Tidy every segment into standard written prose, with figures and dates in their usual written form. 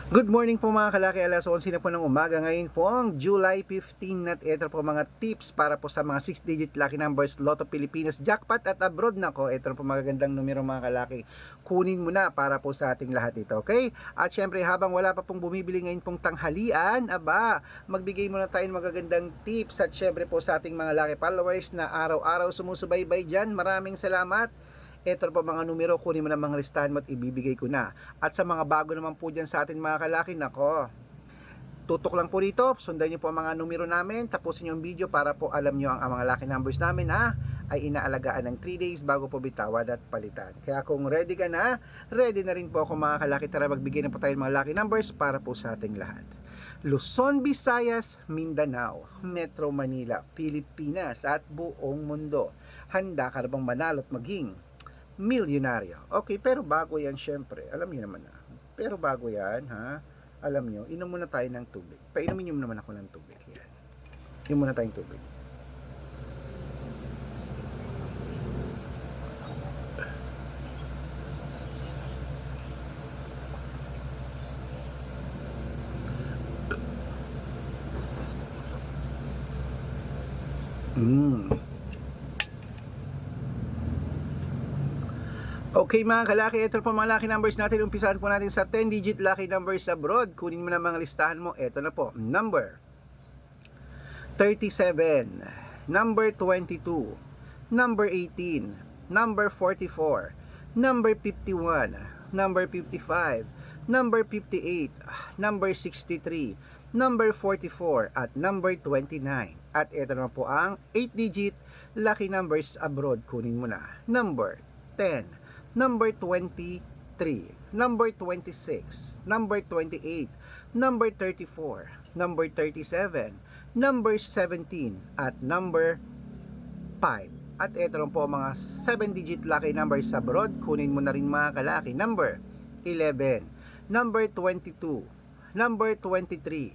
Good morning po mga kalaki, alas 11 na po ng umaga. Ngayon po ang July 15 at ito po mga tips para po sa mga 6-digit lucky numbers, Lotto Pilipinas, jackpot at abroad. Nako, ito po magagandang numero mga kalaki. Kunin mo na para po sa ating lahat ito, okay? At syempre habang wala pa pong bumibili ngayon pong tanghalian, magbigay muna tayo ng magagandang tips at syempre po sa ating mga lucky followers na araw-araw sumusubaybay dyan. Maraming salamat. Ito po mga numero, kunin mo na mga listahan mo at ibibigay ko na. At sa mga bago naman po dyan sa atin mga kalaki, nako, tutok lang po dito, sundan nyo po ang mga numero namin, tapusin nyo ang video para po alam nyo ang mga lucky numbers namin ay inaalagaan ng 3 days bago po bitawan at palitan. Kaya kung ready ka na, ready na rin po ako mga kalaki. Tara magbigay na po tayo ng mga lucky numbers para po sa ating lahat. Luzon, Visayas, Mindanao, Metro Manila, Pilipinas at buong mundo. Handa ka na bang manalo at maging milyonaryo? Okay, pero bago yan syempre, alam niyo naman na. Pero bago yan, alam niyo, inom muna tayo ng tubig. Painumin niyo naman ako ng tubig. Yan. Inom muna tayong tubig. Okay mga kalaki, ito po mga lucky numbers natin. Umpisahan po natin sa 10-digit lucky numbers abroad. Kunin mo na mga listahan mo. Ito na po. Number 37, number 22, number 18, number 44, number 51, number 55, number 58, number 63, number 44, at number 29. At ito naman po ang 8-digit lucky numbers abroad. Kunin mo na. Number 10, number 23, number 26, number 28, number 34, number 37, number 17, at number 5. At ito lang po mga 7-digit lucky numbers abroad. Kunin mo na rin mga kalaki. Number 11, number 22, number 23,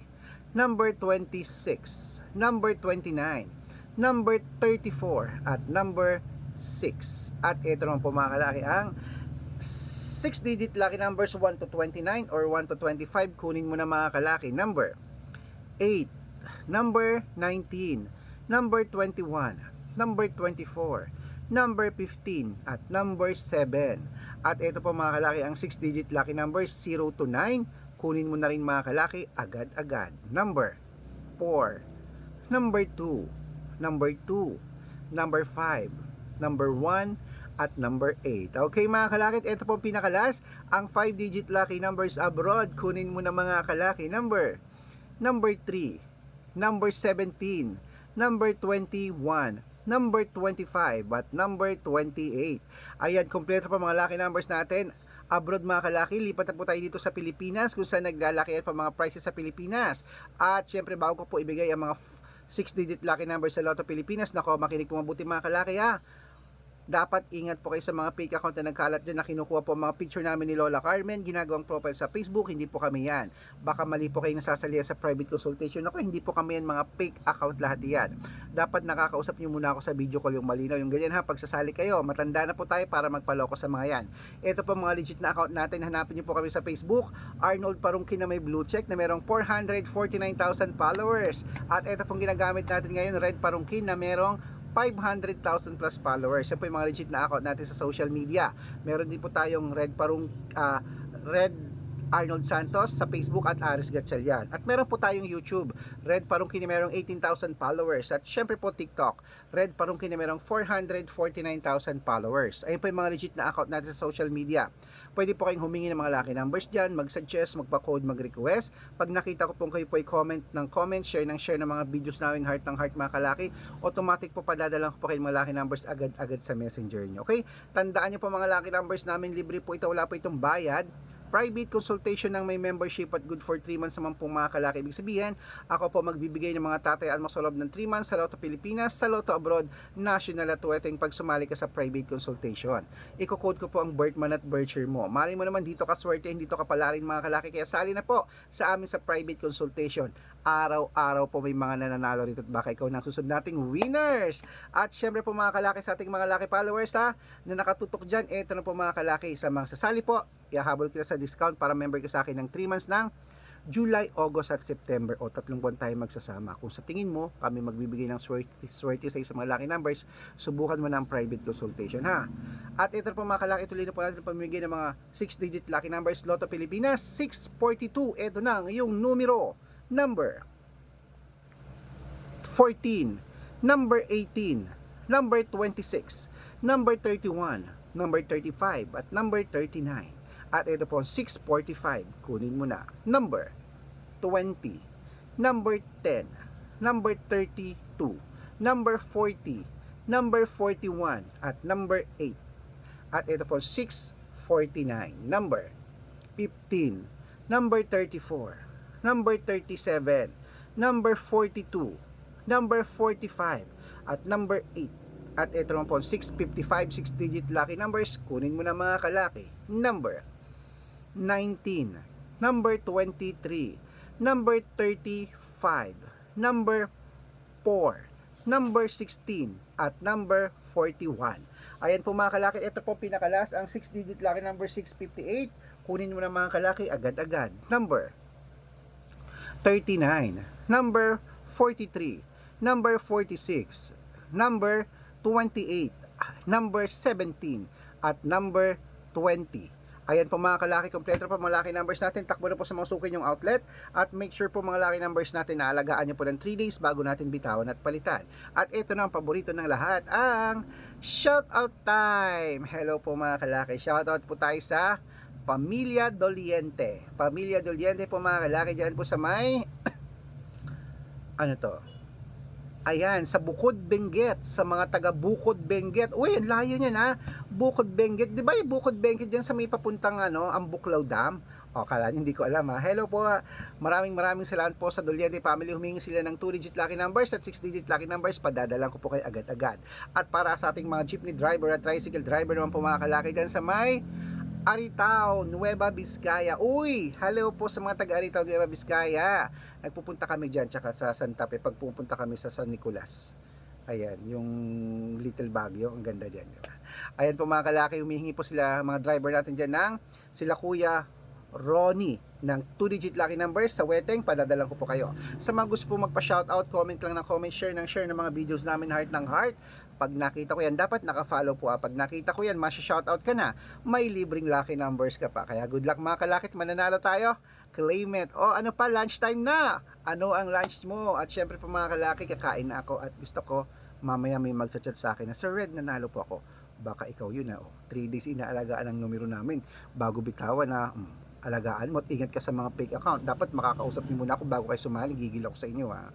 number 26, number 29, number 34, at number 6. At ito naman po mga kalaki ang 6-digit lucky numbers 1 to 29 or 1 to 25. Kunin mo na mga kalaki. Number 8, number 19, number 21, number 24, number 15, at number 7. At ito po mga kalaki ang 6-digit lucky numbers 0 to 9. Kunin mo na rin mga kalaki agad-agad. Number 4, number 2, number 2, number 5, number 1, at number 8. Okay mga kalakit, ito po pinakalas, ang 5-digit lucky numbers abroad. Kunin mo na mga kalaki. Number 3, number 17, number 21, number 25, at number 28. Ayan, kompleto pa mga lucky numbers natin abroad mga kalaki. Lipat na po tayo dito sa Pilipinas kung saan naglalaki at pa mga prices sa Pilipinas. At syempre bago ko po ibigay ang mga 6-digit lucky numbers sa Lotto Pilipinas, nako, makinig po mabuti mga kalaki dapat ingat po kayo sa mga fake account na nagkalat dyan na kinukuha po mga picture namin ni Lola Carmen, ginagawang profile sa Facebook. Hindi po kami yan. Baka mali po kayo nasasalihan sa private consultation. Ako, hindi po kami yan, mga fake account lahat yan. Dapat nakakausap nyo muna ako sa video call, yung malinaw, yung ganyan pagsasali kayo. Matanda na po tayo para magpaloko sa mga yan. Ito po mga legit na account natin. Hanapin nyo po kami sa Facebook, Arnold Parungkin na may blue check na merong 449,000 followers. At ito pong ginagamit natin ngayon, Red Parungkin na merong 500,000 plus followers. Yan po yung mga legit na account natin sa social media. Meron din po tayong Red Arnold Santos sa Facebook at Aris Gatchalian. At meron po tayong YouTube, Red Parungkin na merong 18,000 followers. At syempre po TikTok, Red Parungkin na merong 449,000 followers. Ayun po yung mga legit na account natin sa social media. Pwede po kayong humingi ng mga lucky numbers dyan, mag-suggest, magpa-code, mag-request. Pag nakita ko po kayo po ay comment ng comment, share ng mga videos namin, heart ng heart mga kalaki, automatic po padadalang ko po kayo mga lucky numbers agad-agad sa messenger nyo. Okay? Tandaan nyo po mga lucky numbers namin, libre po ito, wala po itong bayad. Private consultation ng may membership at good for 3 months naman pong mga kalaki. Ibig sabihin, ako po magbibigay ng mga tatayaan mo sa loob ng 3 months sa Lotto Pilipinas, sa Lotto Abroad, national at weteng pag sumali ka sa private consultation. Iko-code ko po ang birth month at birth year mo. Mali mo naman dito ka swerte, dito ka pala rin mga kalaki. Kaya sali na po sa amin sa private consultation. Araw-araw po may mga nananalo rito at baka ikaw na susunod nating winners. At syempre po mga kalaki, sa ating mga laki followers na nakatutok dyan, eto na po mga kalaki, sa mga sasali po Ihahabol kita sa discount para member ka sa akin ng 3 months ng July, August at September o 3 buwan tayo magsasama. Kung sa tingin mo kami magbibigay ng swerte sa isang mga lucky numbers, subukan mo na ang private consultation ha. At ito po mga kalaki, tuloy na po natin pamimigay ng mga 6-digit lucky numbers. Lotto Pilipinas 642. Ito na ang iyong numero. Number 14, number 18, number 26, number 31, number 35 at number 39. At ito po 645, kunin mo na. Number 20, number 10, number 32, number 40, number 41 at number 8. At ito po 649, number 15, number 34, number 37, number 42, number 45 at number 8. At ito naman po 655, 6-digit lucky numbers, kunin mo na mga kalaki. Number 19, number 23, number 35, number 4, number 16 at number 41. Ayan po mga kalaki, ito po pinakalas ang 6-digit lucky number 658. Kunin mo na mga kalaki agad-agad. Number 39, number 43, number 46, number 28, number 17 at number 20. Ayan po mga kalaki, kompleto po mga lucky numbers natin. Takbo na po sa mga suki yung outlet. At make sure po mga lucky numbers natin na alagaan nyo po ng 3 days bago natin bitawan at palitan. At ito na ang paborito ng lahat, ang shoutout time. Hello po mga kalaki, shoutout po tayo sa Pamilya Doliente. Pamilya Doliente po mga kalaki, dyan po sa may ano to? Ayan, sa Bukod Benguet, sa mga taga Bukod Benguet. Uy, ang layo niyan ha. Bukod Benguet, di ba yung Bukod Benguet diyan sa may papuntang ang Buklaw Dam? O, kala hindi ko alam ha. Hello po ha. Maraming salamat po sa Doliente family. Humingi sila ng 2-digit lucky numbers at 6-digit lucky numbers. Padadalan ko po kayo agad-agad. At para sa ating mga jeepney driver at tricycle driver naman po mga kalaki dyan sa may Aritao, Nueva Vizcaya. Uy, hello po sa mga taga Aritao, Nueva Vizcaya. Nagpupunta kami dyan, tsaka sa Santa Fe, pag pupunta kami sa San Nicolas. Ayan, yung Little Baguio, ang ganda dyan. Diba? Ayan po mga kalaki, humihingi po sila, mga driver natin dyan ng sila Kuya Ronnie ng 2-digit lucky numbers sa Weteng. Padadalan ko po kayo. Sa mga gusto po magpa-shoutout, comment lang ng comment, share ng mga videos namin, heart ng heart. Pag nakita ko yan, dapat naka-follow po. Pag nakita ko yan, masya-shoutout ka na. May libreng lucky numbers ka pa. Kaya good luck mga kalakit, mananalo tayo. Claim it. O ano pa, lunchtime na. Ano ang lunch mo? At syempre po mga kalaki, kakain na ako at gusto ko mamaya may magchat-chat sa akin na Sir Red, nanalo po ako. Baka ikaw yun na. 3 days inaalagaan ang numero namin. Bago bitawan na alagaan mo at ingat ka sa mga fake account. Dapat makakausap niyo muna ako bago kayo sumali. Gigil ako sa inyo ha.